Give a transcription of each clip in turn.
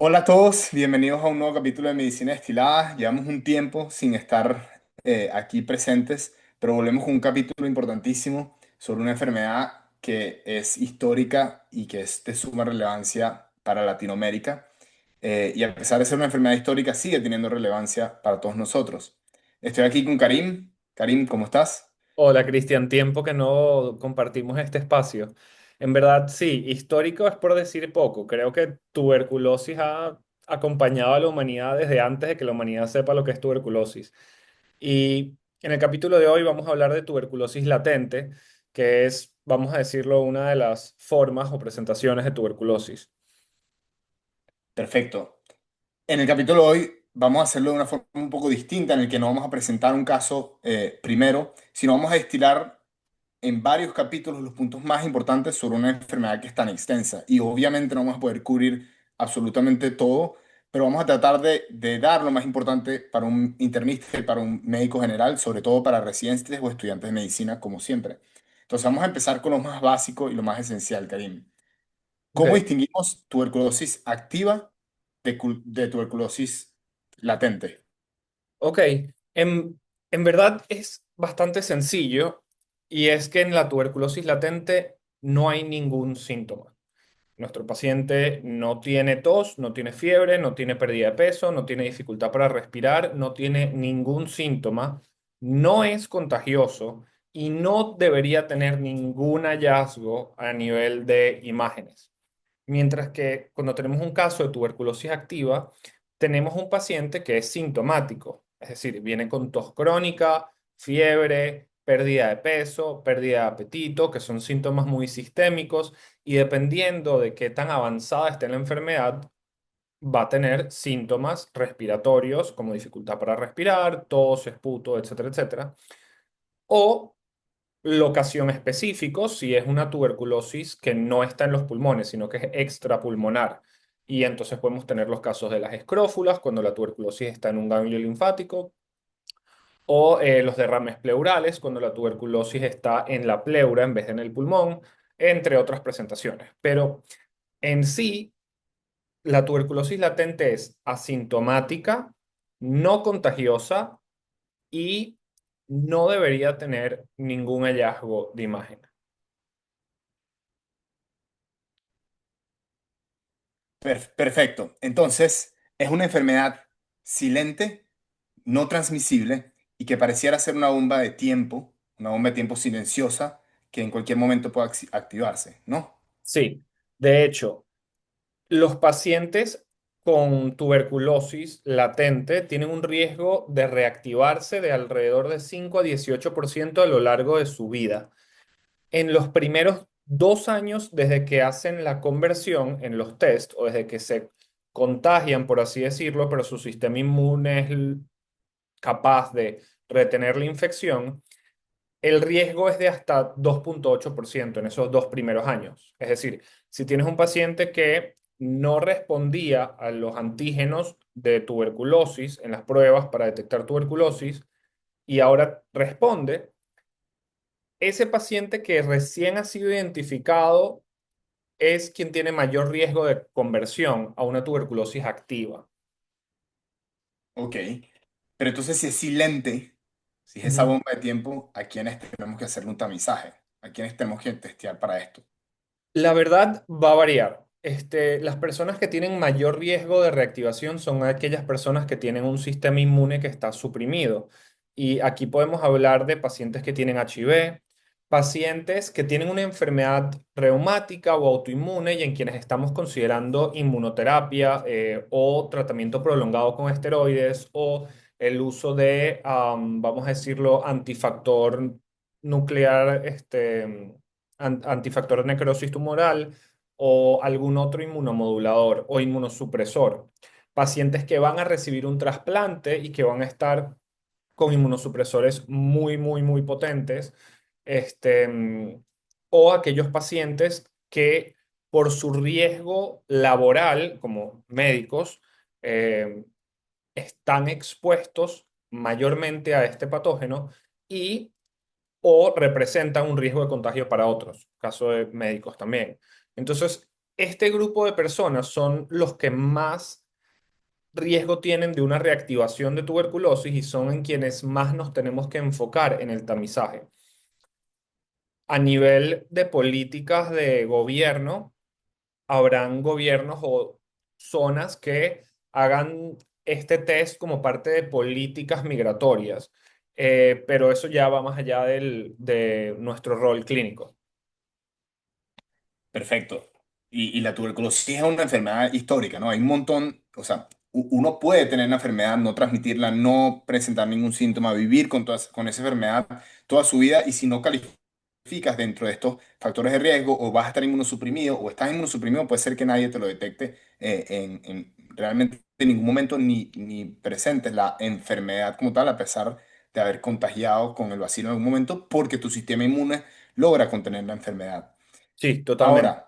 Hola a todos, bienvenidos a un nuevo capítulo de Medicina Destilada. Llevamos un tiempo sin estar aquí presentes, pero volvemos con un capítulo importantísimo sobre una enfermedad que es histórica y que es de suma relevancia para Latinoamérica. Y a pesar de ser una enfermedad histórica, sigue teniendo relevancia para todos nosotros. Estoy aquí con Karim. Karim, ¿cómo estás? Hola Cristian, tiempo que no compartimos este espacio. En verdad, sí, histórico es por decir poco. Creo que tuberculosis ha acompañado a la humanidad desde antes de que la humanidad sepa lo que es tuberculosis. Y en el capítulo de hoy vamos a hablar de tuberculosis latente, que es, vamos a decirlo, una de las formas o presentaciones de tuberculosis. Perfecto. En el capítulo de hoy vamos a hacerlo de una forma un poco distinta, en el que no vamos a presentar un caso primero, sino vamos a destilar en varios capítulos los puntos más importantes sobre una enfermedad que es tan extensa. Y obviamente no vamos a poder cubrir absolutamente todo, pero vamos a tratar de dar lo más importante para un internista y para un médico general, sobre todo para residentes o estudiantes de medicina, como siempre. Entonces vamos a empezar con lo más básico y lo más esencial, Karim. ¿Cómo Ok. distinguimos tuberculosis activa de tuberculosis latente? Ok, en verdad es bastante sencillo y es que en la tuberculosis latente no hay ningún síntoma. Nuestro paciente no tiene tos, no tiene fiebre, no tiene pérdida de peso, no tiene dificultad para respirar, no tiene ningún síntoma, no es contagioso y no debería tener ningún hallazgo a nivel de imágenes. Mientras que cuando tenemos un caso de tuberculosis activa, tenemos un paciente que es sintomático, es decir, viene con tos crónica, fiebre, pérdida de peso, pérdida de apetito, que son síntomas muy sistémicos y dependiendo de qué tan avanzada esté la enfermedad, va a tener síntomas respiratorios como dificultad para respirar, tos, esputo, etcétera, etcétera. O locación específico si es una tuberculosis que no está en los pulmones, sino que es extrapulmonar. Y entonces podemos tener los casos de las escrófulas, cuando la tuberculosis está en un ganglio linfático, o los derrames pleurales, cuando la tuberculosis está en la pleura en vez de en el pulmón, entre otras presentaciones. Pero en sí, la tuberculosis latente es asintomática, no contagiosa y no debería tener ningún hallazgo de imagen. Perfecto. Entonces, es una enfermedad silente, no transmisible y que pareciera ser una bomba de tiempo silenciosa que en cualquier momento pueda activarse, ¿no? Sí, de hecho, los pacientes con tuberculosis latente tienen un riesgo de reactivarse de alrededor de 5 a 18% a lo largo de su vida. En los primeros 2 años desde que hacen la conversión en los test o desde que se contagian, por así decirlo, pero su sistema inmune es capaz de retener la infección, el riesgo es de hasta 2,8% en esos 2 primeros años. Es decir, si tienes un paciente que no respondía a los antígenos de tuberculosis en las pruebas para detectar tuberculosis y ahora responde, ese paciente que recién ha sido identificado es quien tiene mayor riesgo de conversión a una tuberculosis activa. Ok. Pero entonces, si es silente, si es esa Ujú. bomba de tiempo, ¿a quiénes tenemos que hacerle un tamizaje? ¿A quiénes tenemos que testear para esto? La verdad va a variar. Las personas que tienen mayor riesgo de reactivación son aquellas personas que tienen un sistema inmune que está suprimido. Y aquí podemos hablar de pacientes que tienen HIV, pacientes que tienen una enfermedad reumática o autoinmune y en quienes estamos considerando inmunoterapia o tratamiento prolongado con esteroides o el uso de, vamos a decirlo, antifactor nuclear, antifactor de necrosis tumoral o algún otro inmunomodulador o inmunosupresor. Pacientes que van a recibir un trasplante y que van a estar con inmunosupresores muy, muy, muy potentes, este, mm, o aquellos pacientes que por su riesgo laboral como médicos eh, están expuestos mayormente a este patógeno y o representan un riesgo de contagio para otros, caso de médicos también. Entonces, este grupo de personas son los que más riesgo tienen de una reactivación de tuberculosis y son en quienes más nos tenemos que enfocar en el tamizaje. A nivel de políticas de gobierno, habrán gobiernos o zonas que hagan este test como parte de políticas migratorias, pero eso ya va más allá de nuestro rol clínico. Perfecto. Y la tuberculosis es una enfermedad histórica, ¿no? Hay un montón, o sea, uno puede tener una enfermedad, no transmitirla, no presentar ningún síntoma, vivir con esa enfermedad toda su vida y si no calificas dentro de estos factores de riesgo o vas a estar inmunosuprimido o estás inmunosuprimido, puede ser que nadie te lo detecte realmente en ningún momento ni presentes la enfermedad como tal, a pesar de haber contagiado con el bacilo en algún momento, porque tu sistema inmune logra contener la enfermedad. Sí, totalmente. Ahora,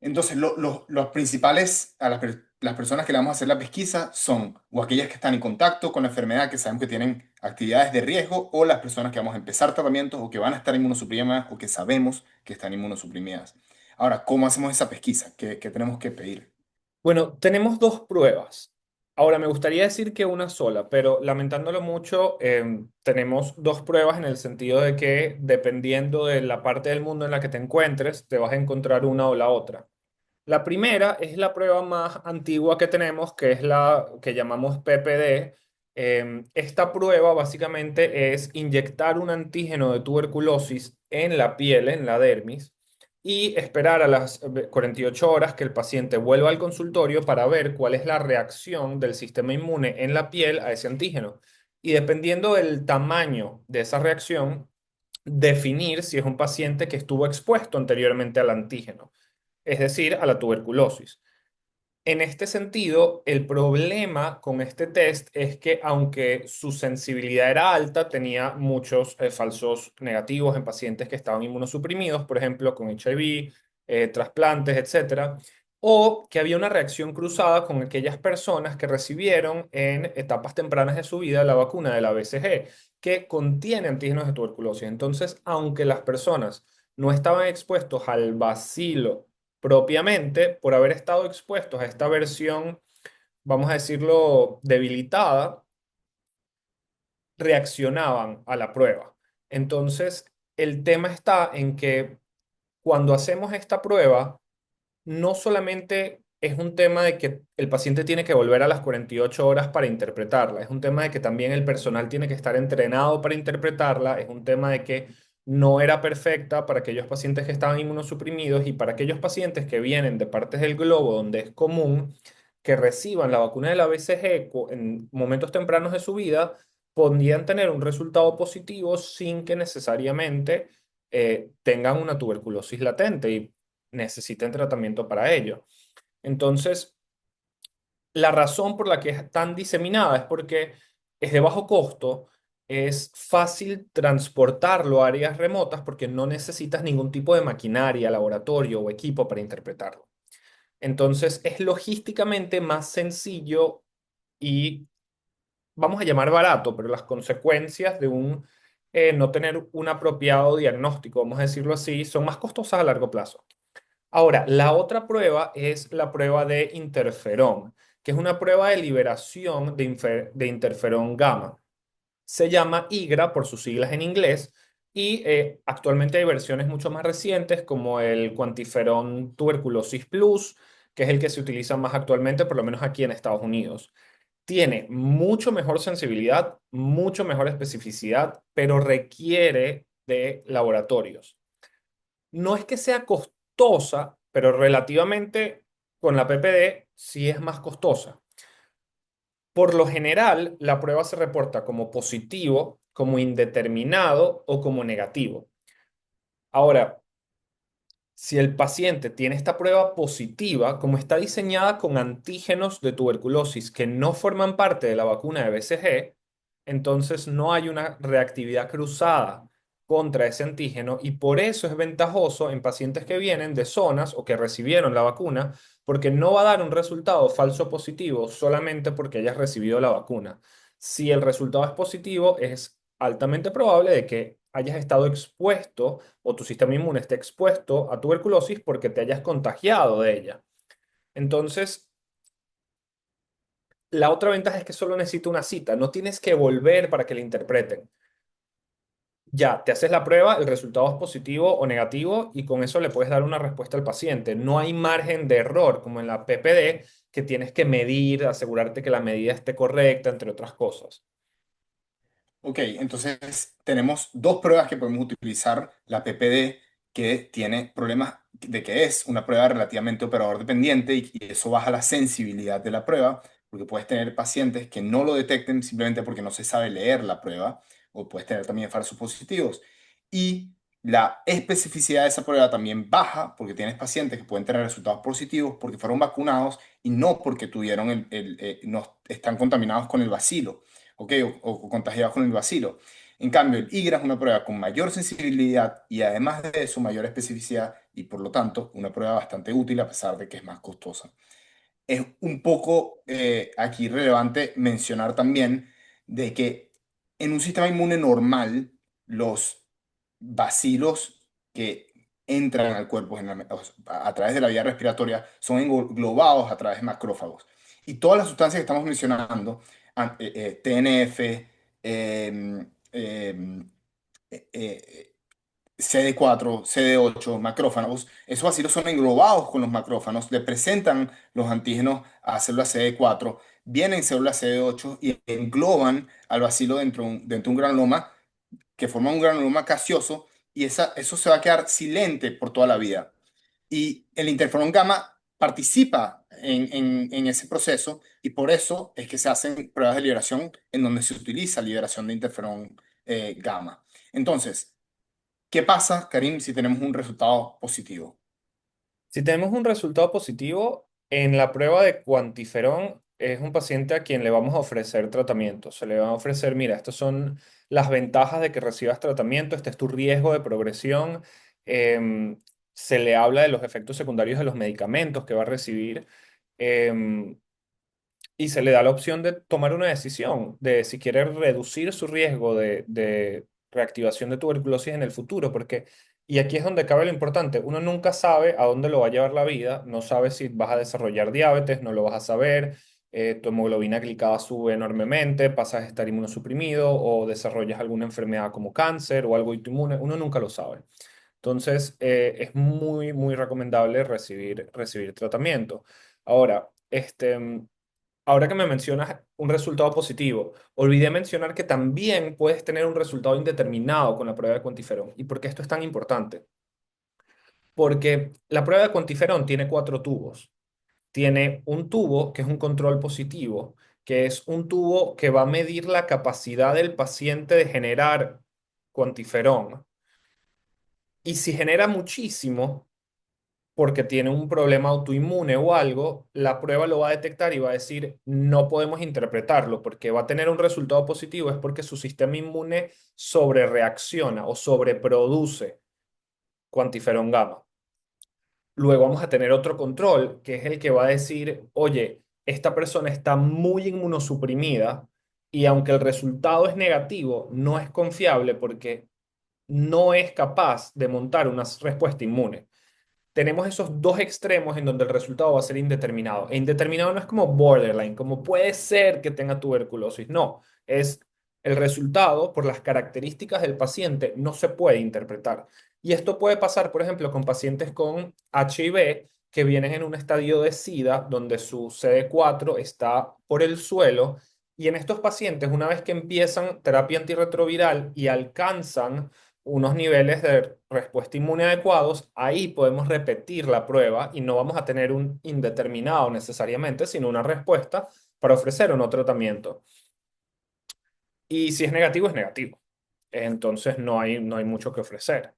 entonces los principales a las personas que le vamos a hacer la pesquisa son o aquellas que están en contacto con la enfermedad, que sabemos que tienen actividades de riesgo, o las personas que vamos a empezar tratamientos o que van a estar inmunosuprimidas o que sabemos que están inmunosuprimidas. Ahora, ¿cómo hacemos esa pesquisa? ¿Qué tenemos que pedir? Bueno, tenemos dos pruebas. Ahora, me gustaría decir que una sola, pero lamentándolo mucho, tenemos dos pruebas en el sentido de que dependiendo de la parte del mundo en la que te encuentres, te vas a encontrar una o la otra. La primera es la prueba más antigua que tenemos, que es la que llamamos PPD. Esta prueba básicamente es inyectar un antígeno de tuberculosis en la piel, en la dermis, y esperar a las 48 horas que el paciente vuelva al consultorio para ver cuál es la reacción del sistema inmune en la piel a ese antígeno. Y dependiendo del tamaño de esa reacción, definir si es un paciente que estuvo expuesto anteriormente al antígeno, es decir, a la tuberculosis. En este sentido, el problema con este test es que aunque su sensibilidad era alta, tenía muchos falsos negativos en pacientes que estaban inmunosuprimidos, por ejemplo, con HIV, trasplantes, etcétera, o que había una reacción cruzada con aquellas personas que recibieron en etapas tempranas de su vida la vacuna de la BCG, que contiene antígenos de tuberculosis. Entonces, aunque las personas no estaban expuestos al bacilo propiamente, por haber estado expuestos a esta versión, vamos a decirlo, debilitada, reaccionaban a la prueba. Entonces, el tema está en que cuando hacemos esta prueba, no solamente es un tema de que el paciente tiene que volver a las 48 horas para interpretarla, es un tema de que también el personal tiene que estar entrenado para interpretarla, es un tema de que no era perfecta para aquellos pacientes que estaban inmunosuprimidos y para aquellos pacientes que vienen de partes del globo donde es común que reciban la vacuna de la BCG en momentos tempranos de su vida, podrían tener un resultado positivo sin que necesariamente tengan una tuberculosis latente y necesiten tratamiento para ello. Entonces, la razón por la que es tan diseminada es porque es de bajo costo, es fácil transportarlo a áreas remotas porque no necesitas ningún tipo de maquinaria, laboratorio o equipo para interpretarlo. Entonces, es logísticamente más sencillo y vamos a llamar barato, pero las consecuencias de no tener un apropiado diagnóstico, vamos a decirlo así, son más costosas a largo plazo. Ahora, la otra prueba es la prueba de interferón, que es una prueba de liberación de interferón gamma. Se llama IGRA por sus siglas en inglés y actualmente hay versiones mucho más recientes como el Quantiferón Tuberculosis Plus, que es el que se utiliza más actualmente, por lo menos aquí en Estados Unidos. Tiene mucho mejor sensibilidad, mucho mejor especificidad, pero requiere de laboratorios. No es que sea costosa, pero relativamente con la PPD sí es más costosa. Por lo general, la prueba se reporta como positivo, como indeterminado o como negativo. Ahora, si el paciente tiene esta prueba positiva, como está diseñada con antígenos de tuberculosis que no forman parte de la vacuna de BCG, entonces no hay una reactividad cruzada contra ese antígeno y por eso es ventajoso en pacientes que vienen de zonas o que recibieron la vacuna, porque no va a dar un resultado falso positivo solamente porque hayas recibido la vacuna. Si el resultado es positivo, es altamente probable de que hayas estado expuesto o tu sistema inmune esté expuesto a tuberculosis porque te hayas contagiado de ella. Entonces, la otra ventaja es que solo necesito una cita, no tienes que volver para que la interpreten. Ya, te haces la prueba, el resultado es positivo o negativo y con eso le puedes dar una respuesta al paciente. No hay margen de error como en la PPD que tienes que medir, asegurarte que la medida esté correcta, entre otras cosas. Ok, entonces tenemos dos pruebas que podemos utilizar. La PPD, que tiene problemas de que es una prueba relativamente operador dependiente y eso baja la sensibilidad de la prueba, porque puedes tener pacientes que no lo detecten simplemente porque no se sabe leer la prueba, o puedes tener también falsos positivos. Y la especificidad de esa prueba también baja porque tienes pacientes que pueden tener resultados positivos porque fueron vacunados y no porque tuvieron no están contaminados con el bacilo. ¿Ok? O contagiados con el bacilo. En cambio, el IGRA es una prueba con mayor sensibilidad y además de eso, mayor especificidad y por lo tanto, una prueba bastante útil a pesar de que es más costosa. Es un poco aquí relevante mencionar también de que en un sistema inmune normal, los bacilos que entran al cuerpo a través de la vía respiratoria son englobados a través de macrófagos. Y todas las sustancias que estamos mencionando, TNF, em, em, eh, eh, CD4, CD8, macrófagos, esos bacilos son englobados con los macrófagos, le presentan los antígenos a células CD4, vienen células CD8 y engloban al bacilo dentro de un granuloma que forma un granuloma gaseoso y eso se va a quedar silente por toda la vida. Y el interferón gamma participa en ese proceso y por eso es que se hacen pruebas de liberación en donde se utiliza liberación de interferón gamma. Entonces, ¿qué pasa, Karim, si tenemos un resultado positivo? Si tenemos un resultado positivo, en la prueba de cuantiferón es un paciente a quien le vamos a ofrecer tratamiento. Se le va a ofrecer, mira, estas son las ventajas de que recibas tratamiento, este es tu riesgo de progresión. Em, Se le habla de los efectos secundarios de los medicamentos que va a recibir. em, y se le da la opción de tomar una decisión de si quiere reducir su riesgo de reactivación de tuberculosis en el futuro, porque, y aquí es donde cabe lo importante, uno nunca sabe a dónde lo va a llevar la vida, no sabe si vas a desarrollar diabetes, no lo vas a saber, tu hemoglobina glicada sube enormemente, pasas a estar inmunosuprimido o desarrollas alguna enfermedad como cáncer o algo autoinmune, uno nunca lo sabe. Entonces, es muy, muy recomendable recibir tratamiento. Ahora, ahora que me mencionas un resultado positivo, olvidé mencionar que también puedes tener un resultado indeterminado con la prueba de cuantiferón. ¿Y por qué esto es tan importante? Porque la prueba de cuantiferón tiene cuatro tubos. Tiene un tubo que es un control positivo, que es un tubo que va a medir la capacidad del paciente de generar cuantiferón. Y si genera muchísimo, porque tiene un problema autoinmune o algo, la prueba lo va a detectar y va a decir, no podemos interpretarlo, porque va a tener un resultado positivo, es porque su sistema inmune sobrereacciona o sobreproduce cuantiferón gamma. Luego vamos a tener otro control, que es el que va a decir, oye, esta persona está muy inmunosuprimida y aunque el resultado es negativo, no es confiable porque no es capaz de montar una respuesta inmune. Tenemos esos dos extremos en donde el resultado va a ser indeterminado. E indeterminado no es como borderline, como puede ser que tenga tuberculosis. No, es el resultado por las características del paciente no se puede interpretar. Y esto puede pasar, por ejemplo, con pacientes con HIV que vienen en un estadio de SIDA donde su CD4 está por el suelo. Y en estos pacientes, una vez que empiezan terapia antirretroviral y alcanzan unos niveles de respuesta inmune adecuados, ahí podemos repetir la prueba y no vamos a tener un indeterminado necesariamente, sino una respuesta para ofrecer un nuevo tratamiento. Y si es negativo, es negativo. Entonces no hay mucho que ofrecer.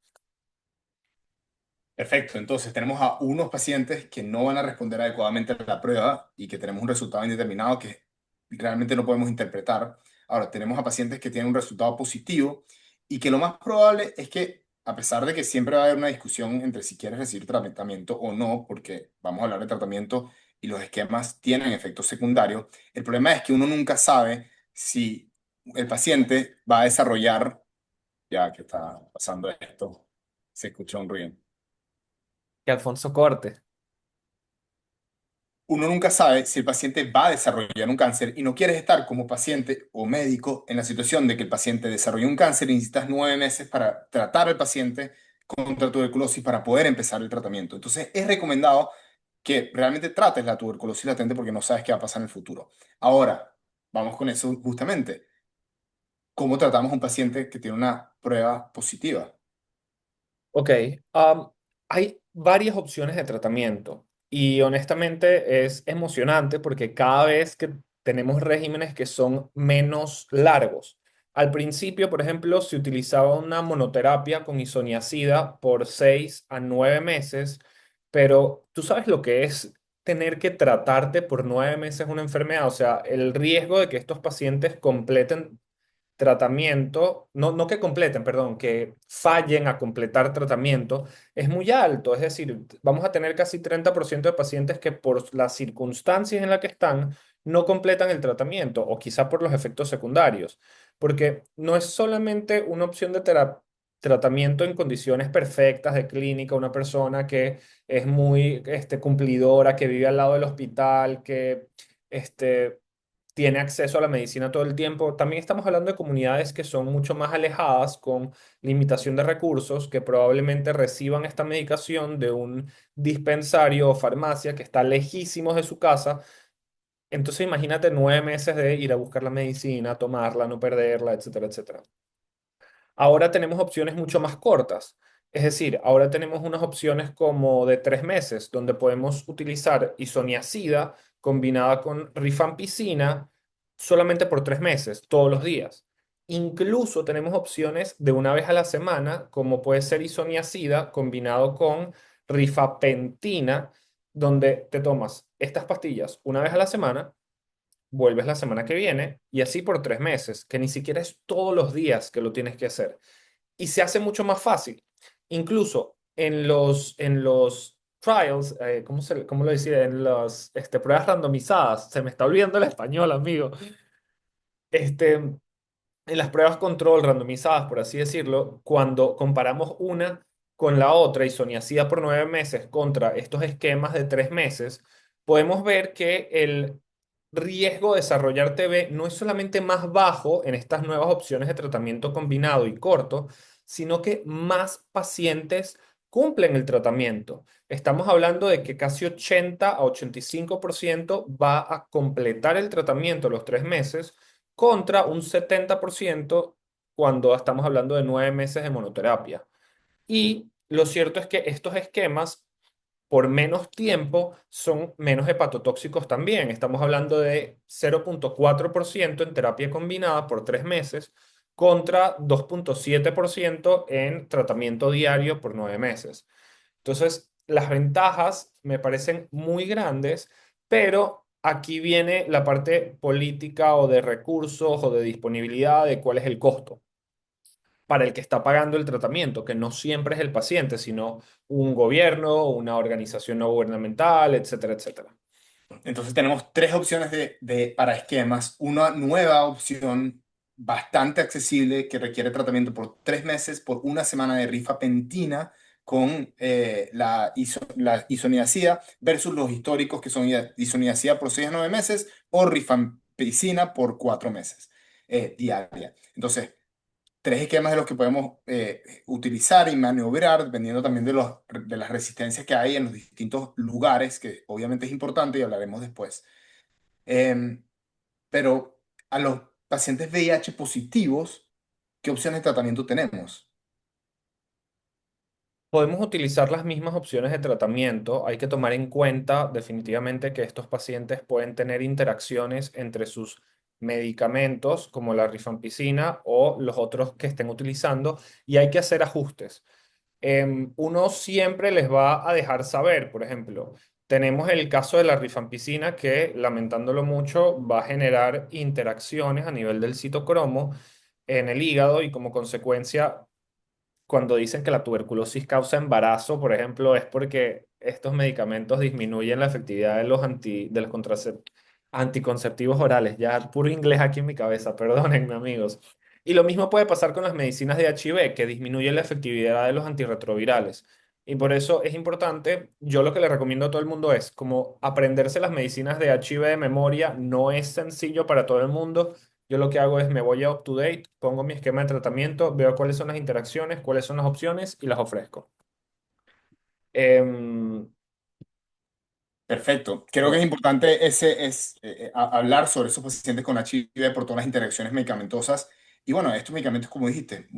Perfecto, entonces tenemos a unos pacientes que no van a responder adecuadamente a la prueba y que tenemos un resultado indeterminado que realmente no podemos interpretar. Ahora, tenemos a pacientes que tienen un resultado positivo y que lo más probable es que, a pesar de que siempre va a haber una discusión entre si quieres recibir tratamiento o no, porque vamos a hablar de tratamiento y los esquemas tienen efectos secundarios, el problema es que uno nunca sabe si el paciente va a desarrollar Ya que está pasando esto, se escucha un ruido. Que Alfonso corte. Uno nunca sabe si el paciente va a desarrollar un cáncer y no quieres estar como paciente o médico en la situación de que el paciente desarrolle un cáncer y necesitas 9 meses para tratar al paciente contra tuberculosis para poder empezar el tratamiento. Entonces es recomendado que realmente trates la tuberculosis latente porque no sabes qué va a pasar en el futuro. Ahora, vamos con eso justamente. ¿Cómo tratamos a un paciente que tiene una prueba positiva? Ok, am, hay varias opciones de tratamiento y honestamente es emocionante porque cada vez que tenemos regímenes que son menos largos. Al principio, por ejemplo, se utilizaba una monoterapia con isoniazida por 6 a 9 meses, pero tú sabes lo que es tener que tratarte por 9 meses una enfermedad, o sea, el riesgo de que estos pacientes completen tratamiento, no que completen, perdón, que fallen a completar tratamiento, es muy alto. Es decir, vamos a tener casi 30% de pacientes que por las circunstancias en las que están no completan el tratamiento o quizá por los efectos secundarios, porque no es solamente una opción de tratamiento en condiciones perfectas de clínica, una persona que es muy cumplidora, que vive al lado del hospital, que este, tiene acceso a la medicina todo el tiempo. También estamos hablando de comunidades que son mucho más alejadas, con limitación de recursos, que probablemente reciban esta medicación de un dispensario o farmacia que está lejísimos de su casa. Entonces imagínate 9 meses de ir a buscar la medicina, tomarla, no perderla, etcétera, etcétera. Ahora tenemos opciones mucho más cortas. Es decir, ahora tenemos unas opciones como de 3 meses, donde podemos utilizar isoniazida combinada con rifampicina solamente por 3 meses, todos los días. Incluso tenemos opciones de una vez a la semana, como puede ser isoniazida combinado con rifapentina, donde te tomas estas pastillas una vez a la semana, vuelves la semana que viene y así por 3 meses, que ni siquiera es todos los días que lo tienes que hacer. Y se hace mucho más fácil. Incluso en los trials, ¿cómo lo decía? En las pruebas randomizadas, se me está olvidando el español, amigo. En las pruebas control randomizadas, por así decirlo, cuando comparamos una con la otra, isoniazida por 9 meses contra estos esquemas de 3 meses, podemos ver que el riesgo de desarrollar TB no es solamente más bajo en estas nuevas opciones de tratamiento combinado y corto, sino que más pacientes cumplen el tratamiento. Estamos hablando de que casi 80 a 85% va a completar el tratamiento los 3 meses contra un 70% cuando estamos hablando de 9 meses de monoterapia. Y lo cierto es que estos esquemas, por menos tiempo, son menos hepatotóxicos también. Estamos hablando de 0,4% en terapia combinada por 3 meses contra 2,7% en tratamiento diario por 9 meses. Entonces, las ventajas me parecen muy grandes, pero aquí viene la parte política o de recursos o de disponibilidad de cuál es el costo para el que está pagando el tratamiento, que no siempre es el paciente, sino un gobierno, una organización no gubernamental, etcétera, etcétera. Entonces tenemos tres opciones para esquemas. Una nueva opción bastante accesible que requiere tratamiento por 3 meses, por una semana de rifapentina con la isoniazida versus los históricos que son isoniazida por 6 a 9 meses o rifampicina por 4 meses diaria. Entonces, tres esquemas de los que podemos utilizar y maniobrar, dependiendo también de las resistencias que hay en los distintos lugares, que obviamente es importante y hablaremos después. Em, pero a los pacientes VIH positivos, ¿qué opciones de tratamiento tenemos? Podemos utilizar las mismas opciones de tratamiento. Hay que tomar en cuenta definitivamente que estos pacientes pueden tener interacciones entre sus medicamentos, como la rifampicina o los otros que estén utilizando, y hay que hacer ajustes. Uno siempre les va a dejar saber, por ejemplo, tenemos el caso de la rifampicina que, lamentándolo mucho, va a generar interacciones a nivel del citocromo en el hígado y como consecuencia cuando dicen que la tuberculosis causa embarazo, por ejemplo, es porque estos medicamentos disminuyen la efectividad de los anticonceptivos orales. Ya puro inglés aquí en mi cabeza, perdónenme, amigos. Y lo mismo puede pasar con las medicinas de HIV, que disminuyen la efectividad de los antirretrovirales. Y por eso es importante, yo lo que le recomiendo a todo el mundo es como aprenderse las medicinas de HIV de memoria, no es sencillo para todo el mundo. Yo lo que hago es me voy a up to date, pongo mi esquema de tratamiento, veo cuáles son las interacciones, cuáles son las opciones y las ofrezco. Em, Perfecto. Creo que es importante hablar sobre esos pacientes con HIV por todas las interacciones medicamentosas. Y bueno, estos medicamentos, como dijiste,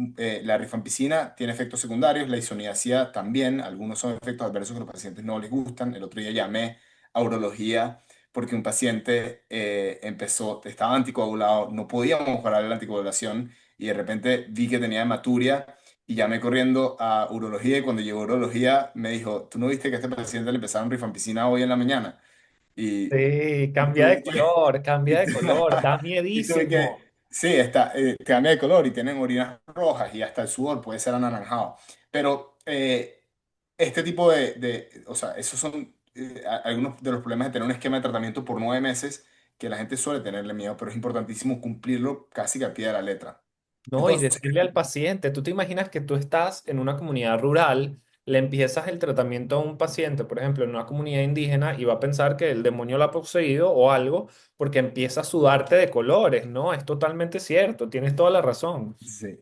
la rifampicina tiene efectos secundarios, la isoniazida también, algunos son efectos adversos que a los pacientes no les gustan. El otro día llamé a urología porque un paciente estaba anticoagulado, no podíamos parar la anticoagulación y de repente vi que tenía hematuria y llamé corriendo a urología y cuando llegó a urología me dijo, ¿tú no viste que a este paciente le empezaron rifampicina hoy en la mañana? Y, sí, y cambia de color, da y tuve que, miedísimo. sí, cambia de color y tienen orinas rojas y hasta el sudor puede ser anaranjado. Pero este tipo o sea, esos son algunos de los problemas de tener un esquema de tratamiento por 9 meses que la gente suele tenerle miedo, pero es importantísimo cumplirlo casi que al pie de la letra. No, y Entonces, decirle al paciente, tú te imaginas que tú estás en una comunidad rural, le empiezas el tratamiento a un paciente, por ejemplo, en una comunidad indígena, y va a pensar que el demonio lo ha poseído o algo, porque empieza a sudarte de colores, ¿no? Es totalmente cierto, tienes toda la razón. sí.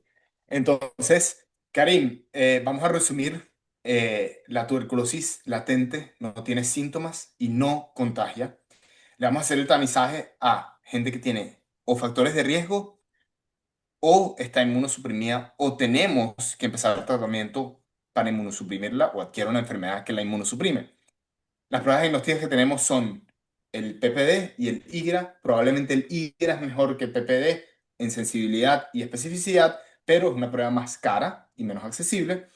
Entonces, Karim, vamos a resumir. La tuberculosis latente no tiene síntomas y no contagia. Le vamos a hacer el tamizaje a gente que tiene o factores de riesgo o está inmunosuprimida o tenemos que empezar el tratamiento para inmunosuprimirla o adquiere una enfermedad que la inmunosuprime. Las pruebas diagnósticas que tenemos son el PPD y el IGRA. Probablemente el IGRA es mejor que el PPD en sensibilidad y especificidad, pero es una prueba más cara y menos accesible.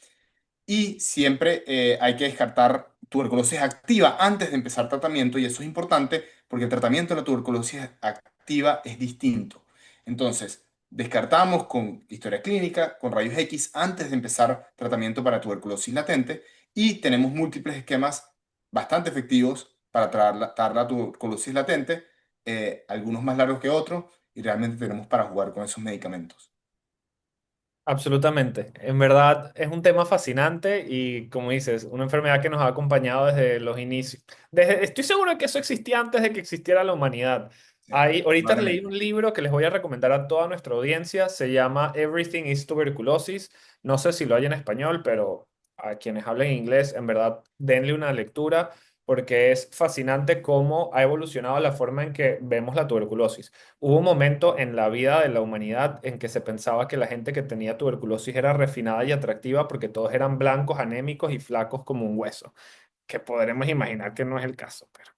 Y siempre hay que descartar tuberculosis activa antes de empezar tratamiento, y eso es importante porque el tratamiento de la tuberculosis activa es distinto. Entonces, descartamos con historia clínica, con rayos X, antes de empezar tratamiento para tuberculosis latente, y tenemos múltiples esquemas bastante efectivos para tratar la tuberculosis latente, algunos más largos que otros, y realmente tenemos para jugar con esos medicamentos. Absolutamente. En verdad es un tema fascinante y como dices, una enfermedad que nos ha acompañado desde los inicios. Estoy seguro de que eso existía antes de que existiera la humanidad. Sí, Ahorita leí probablemente. un libro que les voy a recomendar a toda nuestra audiencia. Se llama Everything is Tuberculosis. No sé si lo hay en español, pero a quienes hablen inglés, en verdad, denle una lectura porque es fascinante cómo ha evolucionado la forma en que vemos la tuberculosis. Hubo un momento en la vida de la humanidad en que se pensaba que la gente que tenía tuberculosis era refinada y atractiva porque todos eran blancos, anémicos y flacos como un hueso, que podremos imaginar que no es el caso, pero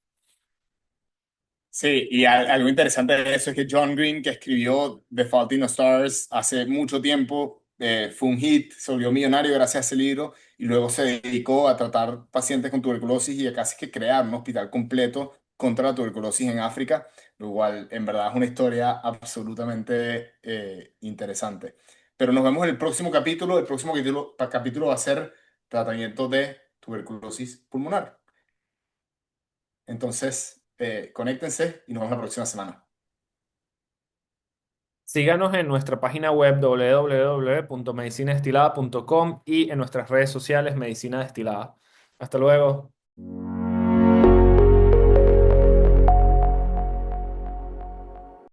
Sí, y algo interesante de eso es que John Green, que escribió The Fault in the Stars hace mucho tiempo, fue un hit, se volvió millonario gracias a ese libro y luego se dedicó a tratar pacientes con tuberculosis y a casi que crear un hospital completo contra la tuberculosis en África, lo cual en verdad es una historia absolutamente interesante. Pero nos vemos en el próximo capítulo. El próximo capítulo va a ser tratamiento de tuberculosis pulmonar. Entonces, conéctense y nos vemos la próxima semana. síganos en nuestra página web www.medicinadestilada.com y en nuestras redes sociales Medicina Destilada. Hasta luego.